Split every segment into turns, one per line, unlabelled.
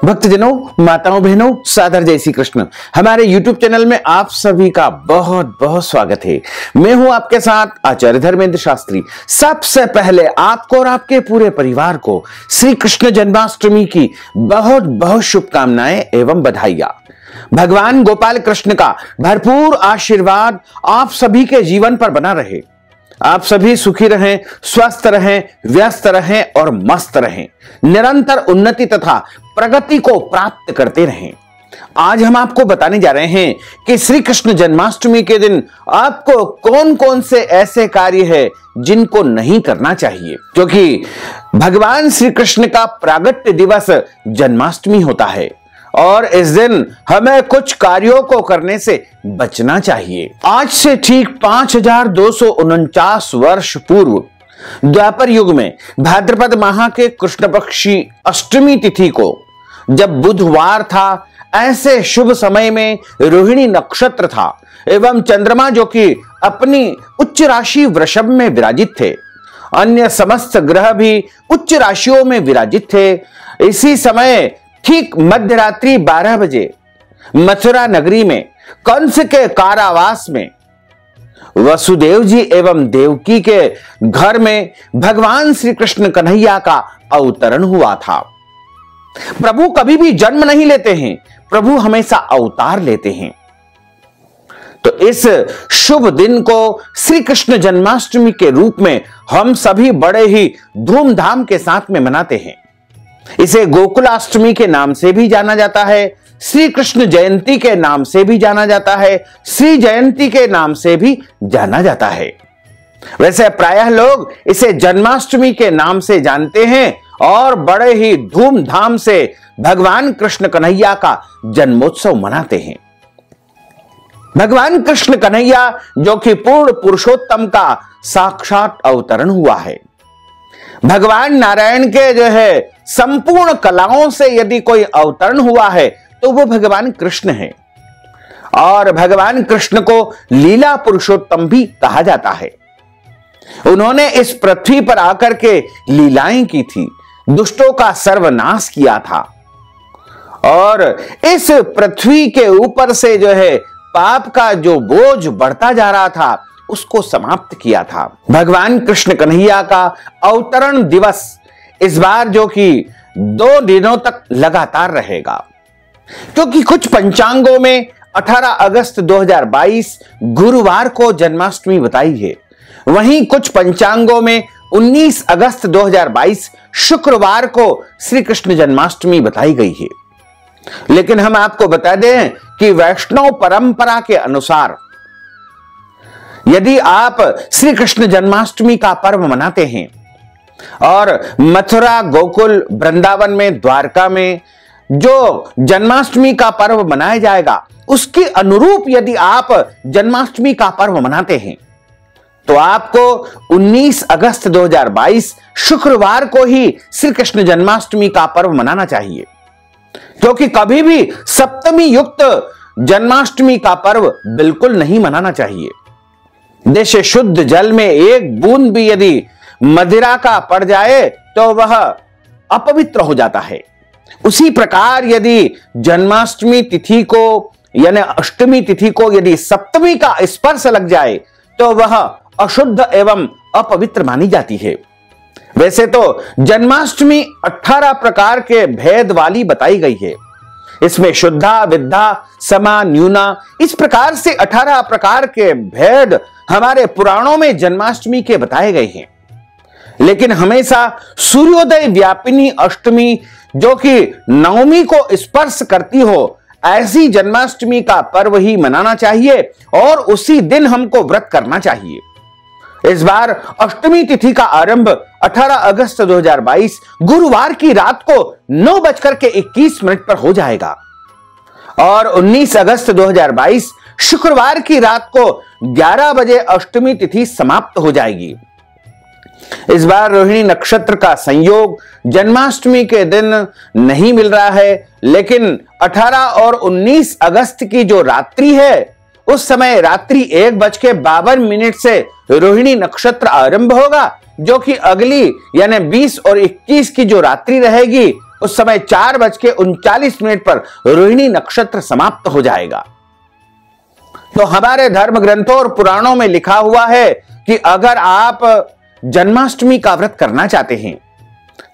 भक्तजनों, माताओं, बहनों, सादर जय श्री कृष्ण। हमारे YouTube चैनल में आप सभी का बहुत बहुत स्वागत है। मैं हूं आपके साथ आचार्य धर्मेंद्र शास्त्री। सबसे पहले आपको और आपके पूरे परिवार को श्री कृष्ण जन्माष्टमी की बहुत बहुत शुभकामनाएं एवं बधाइयां। भगवान गोपाल कृष्ण का भरपूर आशीर्वाद आप सभी के जीवन पर बना रहे। आप सभी सुखी रहें, स्वस्थ रहें, व्यस्त रहें और मस्त रहें, निरंतर उन्नति तथा प्रगति को प्राप्त करते रहें। आज हम आपको बताने जा रहे हैं कि श्री कृष्ण जन्माष्टमी के दिन आपको कौन कौन से ऐसे कार्य हैं जिनको नहीं करना चाहिए, क्योंकि भगवान श्री कृष्ण का प्रागट्य दिवस जन्माष्टमी होता है और इस दिन हमें कुछ कार्यों को करने से बचना चाहिए। आज से ठीक 5249 वर्ष पूर्व द्वापर युग में भाद्रपद माह के कृष्ण पक्षी अष्टमी तिथि को जब बुधवार था, ऐसे शुभ समय में रोहिणी नक्षत्र था एवं चंद्रमा जो कि अपनी उच्च राशि वृषभ में विराजित थे, अन्य समस्त ग्रह भी उच्च राशियों में विराजित थे। इसी समय ठीक मध्यरात्रि 12 बजे मथुरा नगरी में कंस के कारावास में वसुदेव जी एवं देवकी के घर में भगवान श्री कृष्ण कन्हैया का अवतरण हुआ था। प्रभु कभी भी जन्म नहीं लेते हैं, प्रभु हमेशा अवतार लेते हैं। तो इस शुभ दिन को श्री कृष्ण जन्माष्टमी के रूप में हम सभी बड़े ही धूमधाम के साथ में मनाते हैं। इसे गोकुलाष्टमी के नाम से भी जाना जाता है, श्री कृष्ण जयंती के नाम से भी जाना जाता है, श्री जयंती के नाम से भी जाना जाता है। वैसे प्रायः लोग इसे जन्माष्टमी के नाम से जानते हैं और बड़े ही धूमधाम से भगवान कृष्ण कन्हैया का जन्मोत्सव मनाते हैं। भगवान कृष्ण कन्हैया जो कि पूर्ण पुरुषोत्तम का साक्षात अवतरण हुआ है। भगवान नारायण के जो है संपूर्ण कलाओं से यदि कोई अवतरण हुआ है तो वो भगवान कृष्ण है और भगवान कृष्ण को लीला पुरुषोत्तम भी कहा जाता है। उन्होंने इस पृथ्वी पर आकर के लीलाएं की थी, दुष्टों का सर्वनाश किया था और इस पृथ्वी के ऊपर से जो है पाप का जो बोझ बढ़ता जा रहा था उसको समाप्त किया था। भगवान कृष्ण कन्हैया का अवतरण दिवस इस बार जो कि 2 दिनों तक लगातार रहेगा, क्योंकि कुछ पंचांगों में 18 अगस्त 2022 गुरुवार को जन्माष्टमी बताई है, वहीं कुछ पंचांगों में 19 अगस्त 2022 शुक्रवार को श्री कृष्ण जन्माष्टमी बताई गई है। लेकिन हम आपको बता दें कि वैष्णव परंपरा के अनुसार यदि आप श्री कृष्ण जन्माष्टमी का पर्व मनाते हैं और मथुरा, गोकुल, वृंदावन में, द्वारका में जो जन्माष्टमी का पर्व मनाया जाएगा उसके अनुरूप यदि आप जन्माष्टमी का पर्व मनाते हैं तो आपको 19 अगस्त 2022 शुक्रवार को ही श्री कृष्ण जन्माष्टमी का पर्व मनाना चाहिए, क्योंकि कभी भी सप्तमी युक्त जन्माष्टमी का पर्व बिल्कुल नहीं मनाना चाहिए। जैसे शुद्ध जल में एक बूंद भी यदि मदिरा का पड़ जाए तो वह अपवित्र हो जाता है, उसी प्रकार यदि जन्माष्टमी तिथि को यानी अष्टमी तिथि को यदि सप्तमी का स्पर्श लग जाए तो वह अशुद्ध एवं अपवित्र मानी जाती है। वैसे तो जन्माष्टमी 18 प्रकार के भेद वाली बताई गई है। इसमें शुद्धा, विद्धा, समा, न्यूना, इस प्रकार से 18 प्रकार के भेद हमारे पुराणों में जन्माष्टमी के बताए गए हैं। लेकिन हमेशा सूर्योदय व्यापिनी अष्टमी जो कि नवमी को स्पर्श करती हो, ऐसी जन्माष्टमी का पर्व ही मनाना चाहिए और उसी दिन हमको व्रत करना चाहिए। इस बार अष्टमी तिथि का आरंभ 18 अगस्त 2022 गुरुवार की रात को 9:21 पर हो जाएगा और 19 अगस्त 2022 शुक्रवार की रात को 11 बजे अष्टमी तिथि समाप्त हो जाएगी। इस बार रोहिणी नक्षत्र का संयोग जन्माष्टमी के दिन नहीं मिल रहा है, लेकिन 18 और 19 अगस्त की जो रात्रि है उस समय रात्रि 1:52 से रोहिणी नक्षत्र आरंभ होगा, जो कि अगली यानी 20 और 21 की जो रात्रि रहेगी उस समय 4:39 पर रोहिणी नक्षत्र समाप्त हो जाएगा। तो हमारे धर्म ग्रंथों और पुराणों में लिखा हुआ है कि अगर आप जन्माष्टमी का व्रत करना चाहते हैं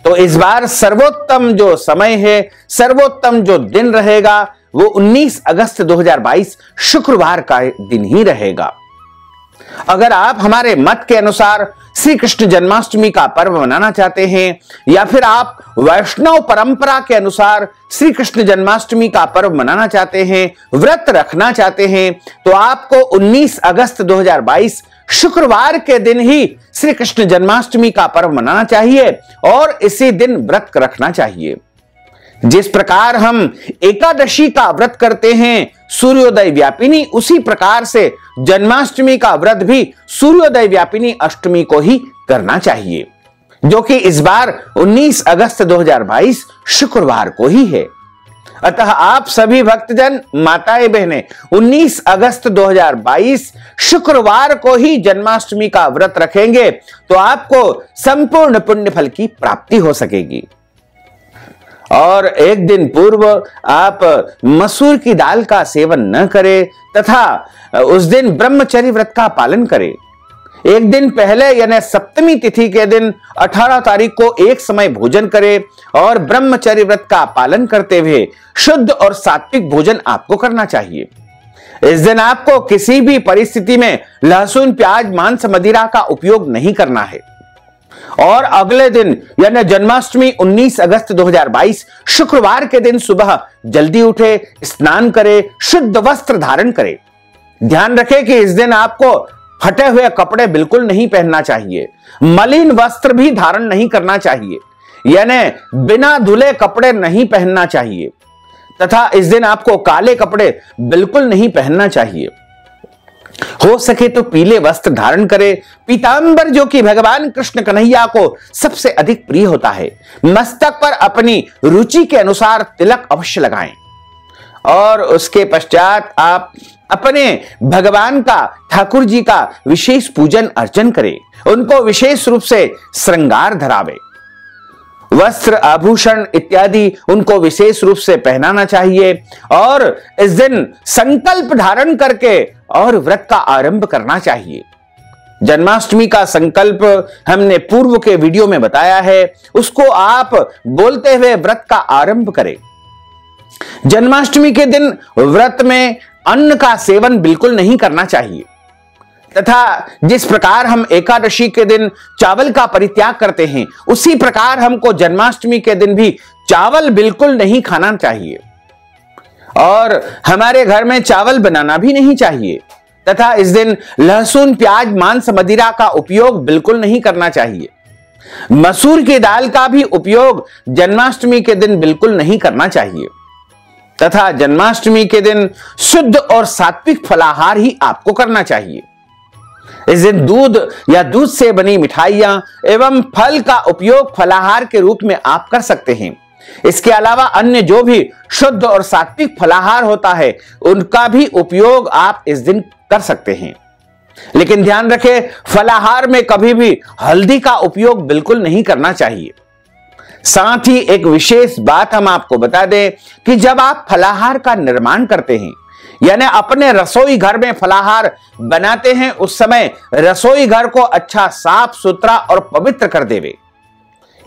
तो इस बार सर्वोत्तम जो समय है, सर्वोत्तम जो दिन रहेगा वो 19 अगस्त 2022 शुक्रवार का दिन ही रहेगा। अगर आप हमारे मत के अनुसार श्री कृष्ण जन्माष्टमी का पर्व मनाना चाहते हैं या फिर आप वैष्णव परंपरा के अनुसार श्री कृष्ण जन्माष्टमी का पर्व मनाना चाहते हैं, व्रत रखना चाहते हैं, तो आपको 19 अगस्त 2022 शुक्रवार के दिन ही श्री कृष्ण जन्माष्टमी का पर्व मनाना चाहिए और इसी दिन व्रत रखना चाहिए। जिस प्रकार हम एकादशी का व्रत करते हैं सूर्योदय व्यापिनी, उसी प्रकार से जन्माष्टमी का व्रत भी सूर्योदय व्यापिनी अष्टमी को ही करना चाहिए, जो कि इस बार 19 अगस्त 2022 शुक्रवार को ही है। अतः आप सभी भक्तजन, माताएं बहनें, 19 अगस्त 2022 शुक्रवार को ही जन्माष्टमी का व्रत रखेंगे तो आपको संपूर्ण पुण्य फल की प्राप्ति हो सकेगी। और एक दिन पूर्व आप मसूर की दाल का सेवन न करें तथा उस दिन ब्रह्मचर्य व्रत का पालन करें। एक दिन पहले यानी सप्तमी तिथि के दिन 18 तारीख को एक समय भोजन करें और ब्रह्मचर्य व्रत का पालन करते हुए शुद्ध और सात्विक भोजन आपको करना चाहिए। इस दिन आपको किसी भी परिस्थिति में लहसुन, प्याज, मांस, मदिरा का उपयोग नहीं करना है। और अगले दिन यानी जन्माष्टमी 19 अगस्त 2022 शुक्रवार के दिन सुबह जल्दी उठे, स्नान करें, शुद्ध वस्त्र धारण करें। ध्यान रखें कि इस दिन आपको फटे हुए कपड़े बिल्कुल नहीं पहनना चाहिए, मलिन वस्त्र भी धारण नहीं करना चाहिए, यानी बिना धुले कपड़े नहीं पहनना चाहिए तथा इस दिन आपको काले कपड़े बिल्कुल नहीं पहनना चाहिए। हो सके तो पीले वस्त्र धारण करें, पीतांबर जो कि भगवान कृष्ण कन्हैया को सबसे अधिक प्रिय होता है। मस्तक पर अपनी रुचि के अनुसार तिलक अवश्य लगाएं और उसके पश्चात आप अपने भगवान का, ठाकुर जी का विशेष पूजन अर्चन करें, उनको विशेष रूप से श्रृंगार धरावे, वस्त्र, आभूषण इत्यादि उनको विशेष रूप से पहनाना चाहिए और इस दिन संकल्प धारण करके और व्रत का आरंभ करना चाहिए। जन्माष्टमी का संकल्प हमने पूर्व के वीडियो में बताया है, उसको आप बोलते हुए व्रत का आरंभ करें। जन्माष्टमी के दिन व्रत में अन्न का सेवन बिल्कुल नहीं करना चाहिए तथा जिस प्रकार हम एकादशी के दिन चावल का परित्याग करते हैं, उसी प्रकार हमको जन्माष्टमी के दिन भी चावल बिल्कुल नहीं खाना चाहिए और हमारे घर में चावल बनाना भी नहीं चाहिए तथा इस दिन लहसुन, प्याज, मांस, मदिरा का उपयोग बिल्कुल नहीं करना चाहिए। मसूर की दाल का भी उपयोग जन्माष्टमी के दिन बिल्कुल नहीं करना चाहिए तथा जन्माष्टमी के दिन शुद्ध और सात्विक फलाहार ही आपको करना चाहिए। इस दिन दूध या दूध से बनी मिठाइयां एवं फल का उपयोग फलाहार के रूप में आप कर सकते हैं। इसके अलावा अन्य जो भी शुद्ध और सात्विक फलाहार होता है उनका भी उपयोग आप इस दिन कर सकते हैं। लेकिन ध्यान रखें, फलाहार में कभी भी हल्दी का उपयोग बिल्कुल नहीं करना चाहिए। साथ ही एक विशेष बात हम आपको बता दें कि जब आप फलाहार का निर्माण करते हैं यानी अपने रसोई घर में फलाहार बनाते हैं, उस समय रसोई घर को अच्छा साफ सुथरा और पवित्र कर देवे,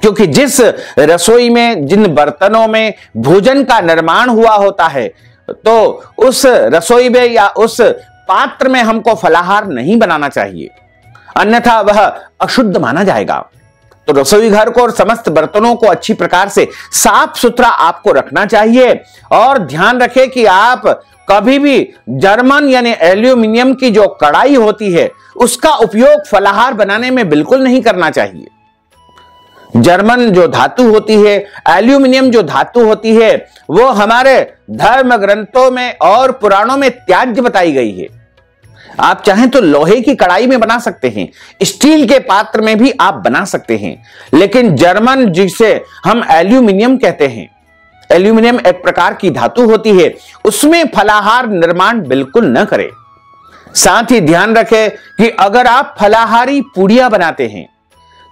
क्योंकि जिस रसोई में, जिन बर्तनों में भोजन का निर्माण हुआ होता है तो उस रसोई में या उस पात्र में हमको फलाहार नहीं बनाना चाहिए, अन्यथा वह अशुद्ध माना जाएगा। तो रसोई घर को और समस्त बर्तनों को अच्छी प्रकार से साफ सुथरा आपको रखना चाहिए और ध्यान रखें कि आप कभी भी जर्मन यानी एल्यूमिनियम की जो कढ़ाई होती है उसका उपयोग फलाहार बनाने में बिल्कुल नहीं करना चाहिए। जर्मन जो धातु होती है, एल्यूमिनियम जो धातु होती है, वो हमारे धर्म ग्रंथों में और पुराणों में त्याज्य बताई गई है। आप चाहें तो लोहे की कढ़ाई में बना सकते हैं, स्टील के पात्र में भी आप बना सकते हैं, लेकिन जर्मन जिसे हम एल्यूमिनियम कहते हैं, एल्यूमिनियम एक प्रकार की धातु होती है, उसमें फलाहार निर्माण बिल्कुल न करें। साथ ही ध्यान रखें कि अगर आप फलाहारी पूड़ियां बनाते हैं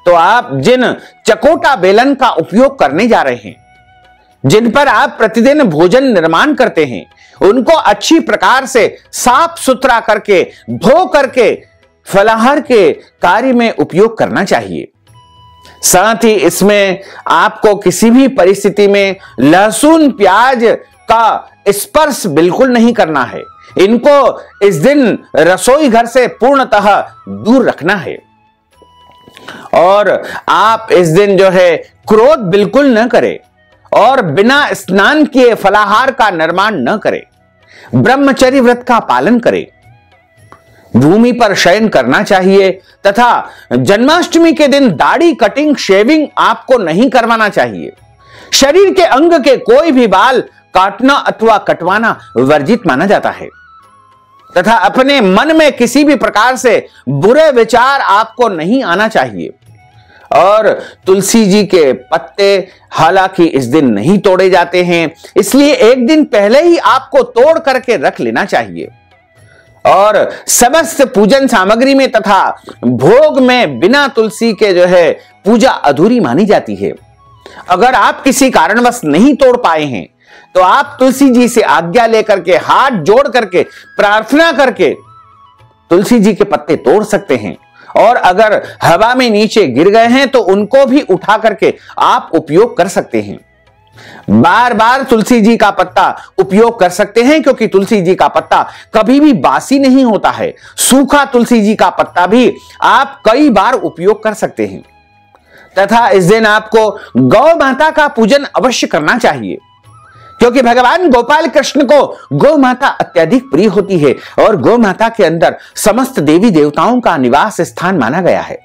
तो आप जिन चकोटा बेलन का उपयोग करने जा रहे हैं जिन पर आप प्रतिदिन भोजन निर्माण करते हैं, उनको अच्छी प्रकार से साफ सुथरा करके धो करके फलाहार के कार्य में उपयोग करना चाहिए। साथ ही इसमें आपको किसी भी परिस्थिति में लहसुन प्याज का स्पर्श बिल्कुल नहीं करना है। इनको इस दिन रसोई घर से पूर्णतः दूर रखना है। और आप इस दिन जो है क्रोध बिल्कुल न करें और बिना स्नान किए फलाहार का निर्माण न करें। ब्रह्मचर्य व्रत का पालन करें। भूमि पर शयन करना चाहिए तथा जन्माष्टमी के दिन दाढ़ी कटिंग शेविंग आपको नहीं करवाना चाहिए। शरीर के अंग के कोई भी बाल काटना अथवा कटवाना वर्जित माना जाता है तथा अपने मन में किसी भी प्रकार से बुरे विचार आपको नहीं आना चाहिए। और तुलसी जी के पत्ते हालांकि इस दिन नहीं तोड़े जाते हैं, इसलिए एक दिन पहले ही आपको तोड़ करके रख लेना चाहिए। और समस्त पूजन सामग्री में तथा भोग में बिना तुलसी के जो है पूजा अधूरी मानी जाती है। अगर आप किसी कारणवश नहीं तोड़ पाए हैं तो आप तुलसी जी से आज्ञा लेकर के हाथ जोड़ करके प्रार्थना करके तुलसी जी के पत्ते तोड़ सकते हैं। और अगर हवा में नीचे गिर गए हैं तो उनको भी उठा करके आप उपयोग कर सकते हैं। बार बार तुलसी जी का पत्ता उपयोग कर सकते हैं क्योंकि तुलसी जी का पत्ता कभी भी बासी नहीं होता है। सूखा तुलसी जी का पत्ता भी आप कई बार उपयोग कर सकते हैं। तथा इस दिन आपको गौ माता का पूजन अवश्य करना चाहिए क्योंकि भगवान गोपाल कृष्ण को गौ माता अत्यधिक प्रिय होती है और गौ माता के अंदर समस्त देवी देवताओं का निवास स्थान माना गया है।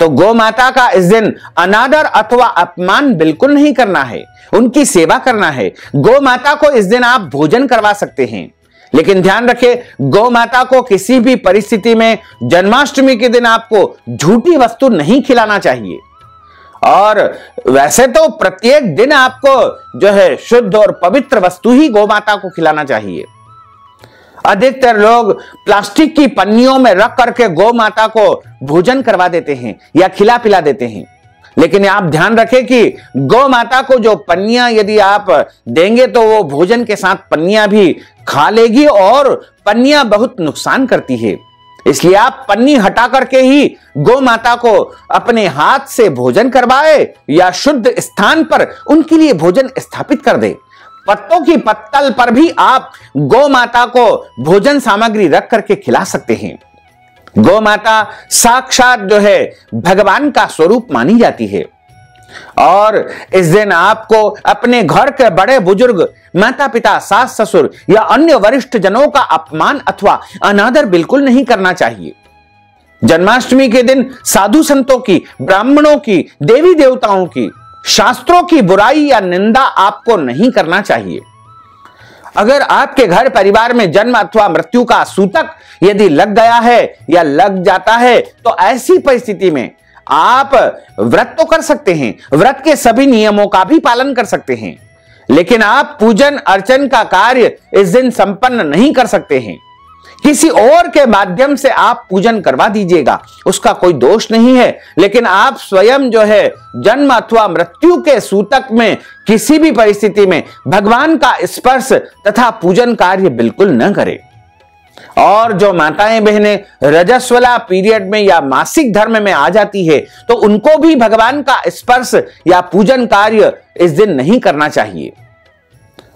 तो गौ माता का इस दिन अनादर अथवा अपमान बिल्कुल नहीं करना है, उनकी सेवा करना है। गौ माता को इस दिन आप भोजन करवा सकते हैं, लेकिन ध्यान रखें गौ माता को किसी भी परिस्थिति में जन्माष्टमी के दिन आपको झूठी वस्तु नहीं खिलाना चाहिए। और वैसे तो प्रत्येक दिन आपको जो है शुद्ध और पवित्र वस्तु ही गौ माता को खिलाना चाहिए। अधिकतर लोग प्लास्टिक की पन्नियों में रख करके गौ माता को भोजन करवा देते हैं या खिला पिला देते हैं, लेकिन आप ध्यान रखें कि गौ माता को जो पन्नियां यदि आप देंगे तो वो भोजन के साथ पन्नियां भी खा लेगी और पन्नियां बहुत नुकसान करती है। इसलिए आप पन्नी हटा करके ही गौ माता को अपने हाथ से भोजन करवाए या शुद्ध स्थान पर उनके लिए भोजन स्थापित कर दे। पत्तों की पत्तल पर भी आप गौ माता को भोजन सामग्री रख करके खिला सकते हैं। गौ माता साक्षात जो है भगवान का स्वरूप मानी जाती है। और इस दिन आपको अपने घर के बड़े बुजुर्ग माता पिता सास ससुर या अन्य वरिष्ठ जनों का अपमान अथवा अनादर बिल्कुल नहीं करना चाहिए। जन्माष्टमी के दिन साधु संतों की, ब्राह्मणों की, देवी देवताओं की, शास्त्रों की बुराई या निंदा आपको नहीं करना चाहिए। अगर आपके घर परिवार में जन्म अथवा मृत्यु का सूतक यदि लग गया है या लग जाता है तो ऐसी परिस्थिति में आप व्रत तो कर सकते हैं, व्रत के सभी नियमों का भी पालन कर सकते हैं, लेकिन आप पूजन अर्चन का कार्य इस दिन संपन्न नहीं कर सकते हैं। किसी और के माध्यम से आप पूजन करवा दीजिएगा, उसका कोई दोष नहीं है, लेकिन आप स्वयं जो है जन्म अथवा मृत्यु के सूतक में किसी भी परिस्थिति में भगवान का स्पर्श तथा पूजन कार्य बिल्कुल न करें। और जो माताएं बहनें रजस्वला पीरियड में या मासिक धर्म में आ जाती है तो उनको भी भगवान का स्पर्श या पूजन कार्य इस दिन नहीं करना चाहिए।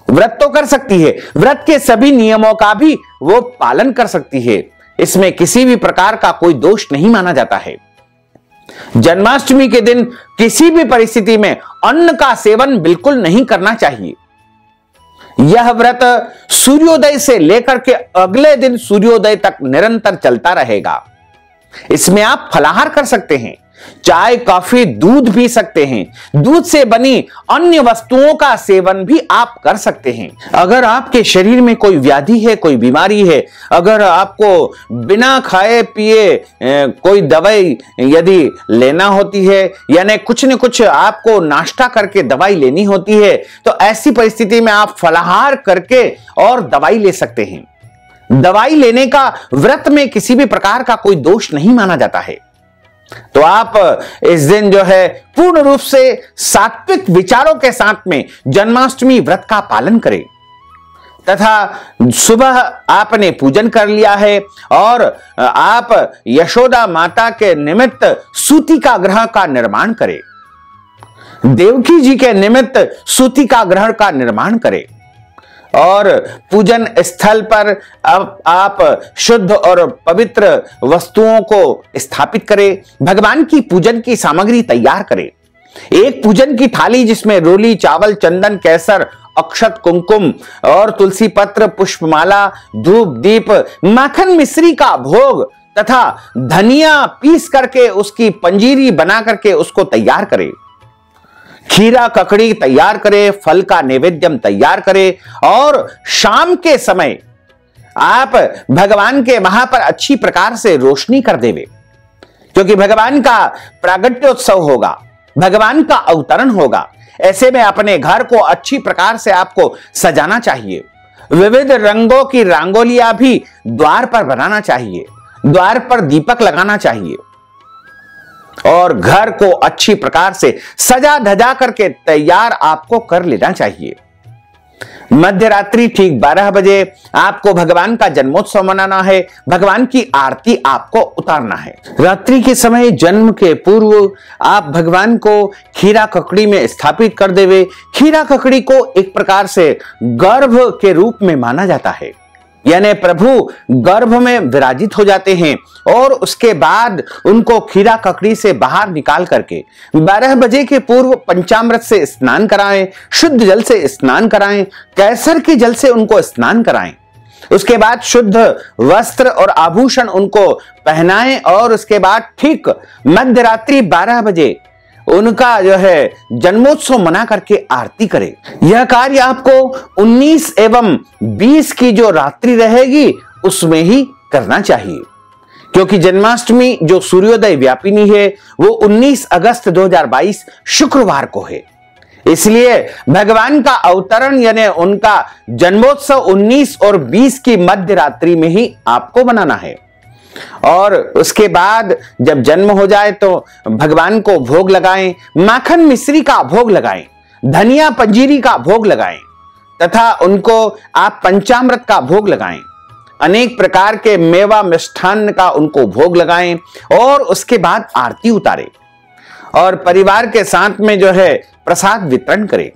व्रत तो कर सकती है, व्रत के सभी नियमों का भी वो पालन कर सकती है, इसमें किसी भी प्रकार का कोई दोष नहीं माना जाता है। जन्माष्टमी के दिन किसी भी परिस्थिति में अन्न का सेवन बिल्कुल नहीं करना चाहिए। यह व्रत सूर्योदय से लेकर के अगले दिन सूर्योदय तक निरंतर चलता रहेगा। इसमें आप फलाहार कर सकते हैं, चाय कॉफी दूध पी सकते हैं, दूध से बनी अन्य वस्तुओं का सेवन भी आप कर सकते हैं। अगर आपके शरीर में कोई व्याधि है, कोई बीमारी है, अगर आपको बिना खाए पिए कोई दवाई यदि लेना होती है यानी कुछ न कुछ आपको नाश्ता करके दवाई लेनी होती है तो ऐसी परिस्थिति में आप फलाहार करके और दवाई ले सकते हैं। दवाई लेने का व्रत में किसी भी प्रकार का कोई दोष नहीं माना जाता है। तो आप इस दिन जो है पूर्ण रूप से सात्विक विचारों के साथ में जन्माष्टमी व्रत का पालन करें तथा सुबह आपने पूजन कर लिया है और आप यशोदा माता के निमित्त सूतिका ग्रह का निर्माण करें, देवकी जी के निमित्त सूतिका ग्रह का निर्माण करें और पूजन स्थल पर अब आप शुद्ध और पवित्र वस्तुओं को स्थापित करें। भगवान की पूजन की सामग्री तैयार करें। एक पूजन की थाली जिसमें रोली, चावल, चंदन, केसर, अक्षत, कुमकुम और तुलसी पत्र, पुष्पमाला, धूप, दीप, माखन मिश्री का भोग तथा धनिया पीस करके उसकी पंजीरी बना करके उसको तैयार करें। खीरा ककड़ी तैयार करें, फल का नैवेद्यम तैयार करें और शाम के समय आप भगवान के वहां पर अच्छी प्रकार से रोशनी कर देवे, क्योंकि भगवान का प्रागट्योत्सव होगा, भगवान का अवतरण होगा। ऐसे में अपने घर को अच्छी प्रकार से आपको सजाना चाहिए। विविध रंगों की रंगोलियां भी द्वार पर बनाना चाहिए, द्वार पर दीपक लगाना चाहिए और घर को अच्छी प्रकार से सजा धजा करके तैयार आपको कर लेना चाहिए। मध्य रात्रि ठीक 12 बजे आपको भगवान का जन्मोत्सव मनाना है, भगवान की आरती आपको उतारना है। रात्रि के समय जन्म के पूर्व आप भगवान को खीरा ककड़ी में स्थापित कर देवे। खीरा ककड़ी को एक प्रकार से गर्भ के रूप में माना जाता है, यानी प्रभु गर्भ में विराजित हो जाते हैं और उसके बाद उनको खीरा ककड़ी से बाहर निकाल करके 12 बजे के पूर्व पंचामृत से स्नान कराएं, शुद्ध जल से स्नान कराएं, कैसर के जल से उनको स्नान कराएं। उसके बाद शुद्ध वस्त्र और आभूषण उनको पहनाएं और उसके बाद ठीक मध्य रात्रि 12 बजे उनका जो है जन्मोत्सव मना करके आरती करें। यह कार्य आपको 19 एवं 20 की जो रात्रि रहेगी उसमें ही करना चाहिए, क्योंकि जन्माष्टमी जो सूर्योदय व्यापिनी है वो 19 अगस्त 2022 शुक्रवार को है। इसलिए भगवान का अवतरण यानी उनका जन्मोत्सव 19 और 20 की मध्य रात्रि में ही आपको मनाना है। और उसके बाद जब जन्म हो जाए तो भगवान को भोग लगाएं, माखन मिश्री का भोग लगाएं, धनिया पंजीरी का भोग लगाएं तथा उनको आप पंचामृत का भोग लगाएं, अनेक प्रकार के मेवा मिष्ठान्न का उनको भोग लगाएं और उसके बाद आरती उतारें और परिवार के साथ में जो है प्रसाद वितरण करें।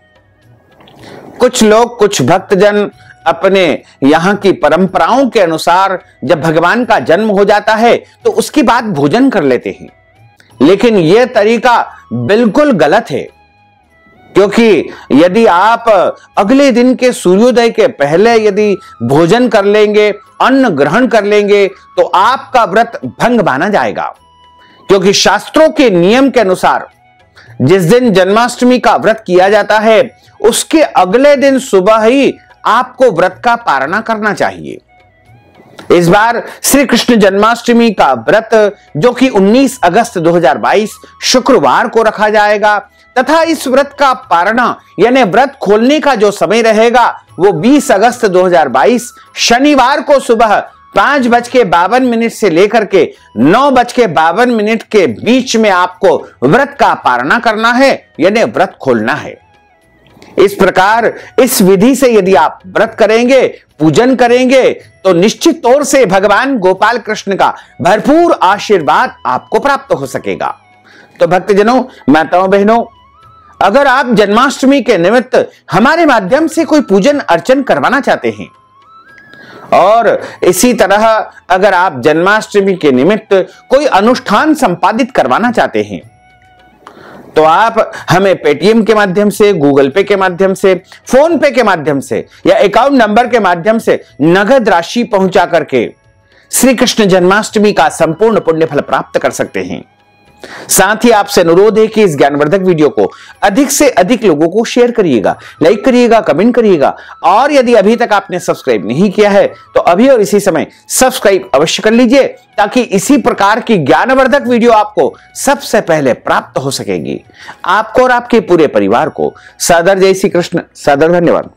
कुछ लोग, कुछ भक्तजन अपने यहां की परंपराओं के अनुसार जब भगवान का जन्म हो जाता है तो उसके बाद भोजन कर लेते हैं, लेकिन यह तरीका बिल्कुल गलत है, क्योंकि यदि आप अगले दिन के सूर्योदय के पहले यदि भोजन कर लेंगे, अन्न ग्रहण कर लेंगे तो आपका व्रत भंग माना जाएगा। क्योंकि शास्त्रों के नियम के अनुसार जिस दिन जन्माष्टमी का व्रत किया जाता है उसके अगले दिन सुबह ही आपको व्रत का पारणा करना चाहिए। इस बार श्री कृष्ण जन्माष्टमी का व्रत जो कि 19 अगस्त 2022 शुक्रवार को रखा जाएगा तथा इस व्रत का पारणा यानी व्रत खोलने का जो समय रहेगा वो 20 अगस्त 2022 शनिवार को सुबह 5:52 से लेकर के 9:52 के बीच में आपको व्रत का पारणा करना है यानी व्रत खोलना है। इस प्रकार इस विधि से यदि आप व्रत करेंगे, पूजन करेंगे तो निश्चित तौर से भगवान गोपाल कृष्ण का भरपूर आशीर्वाद आपको प्राप्त हो सकेगा। तो भक्तजनों, माताओं, बहनों, अगर आप जन्माष्टमी के निमित्त हमारे माध्यम से कोई पूजन अर्चन करवाना चाहते हैं और इसी तरह अगर आप जन्माष्टमी के निमित्त कोई अनुष्ठान संपादित करवाना चाहते हैं तो आप हमें पेटीएम के माध्यम से, गूगल पे के माध्यम से, फोन पे के माध्यम से या अकाउंट नंबर के माध्यम से नगद राशि पहुंचा करके श्री कृष्ण जन्माष्टमी का संपूर्ण पुण्य फल प्राप्त कर सकते हैं। साथ ही आपसे अनुरोध है कि इस ज्ञानवर्धक वीडियो को अधिक से अधिक लोगों को शेयर करिएगा, लाइक करिएगा, कमेंट करिएगा और यदि अभी तक आपने सब्सक्राइब नहीं किया है तो अभी और इसी समय सब्सक्राइब अवश्य कर लीजिए, ताकि इसी प्रकार की ज्ञानवर्धक वीडियो आपको सबसे पहले प्राप्त हो सकेगी। आपको और आपके पूरे परिवार को सादर जय श्री कृष्ण, सादर धन्यवाद।